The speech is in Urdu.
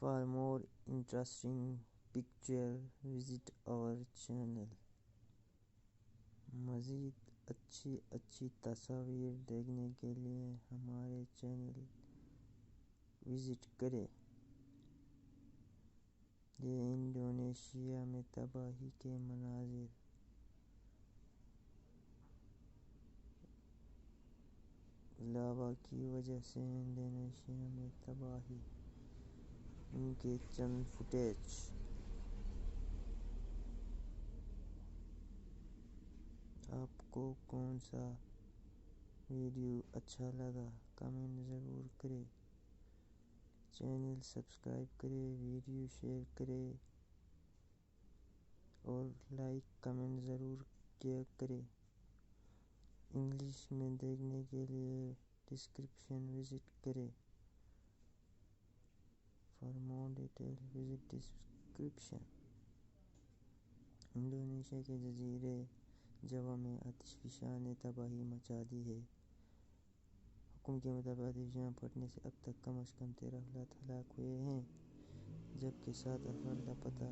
For more interesting picture visit our channel. مزید اچھی تصاویر دیکھنے کے لیے ہمارے چینل وزٹ کریں۔ یہ انڈونیشیا میں تباہی کے مناظر۔ لاوا کی وجہ سے انڈونیشیا میں تباہی، ان کے چند فوٹیج۔ آپ کو کون سا ویڈیو اچھا لگا کمنٹ ضرور کریں۔ چینل سبسکرائب کریں، ویڈیو شیئر کریں اور لائک کمنٹ ضرور کیا کریں۔ انگلش میں دیکھنے کے لیے ڈسکرپشن وزٹ کریں۔ For more detail visit description۔ Indonesia کے جزیرے جاوا میں آتش فشاں نے تباہی مچا دی ہے۔ حکام کے مطابق آتش فشاں پھٹنے سے اب تک کم از کم 13 افراد ہلاک ہوئے ہیں، جبکہ 7 افراد لاپتہ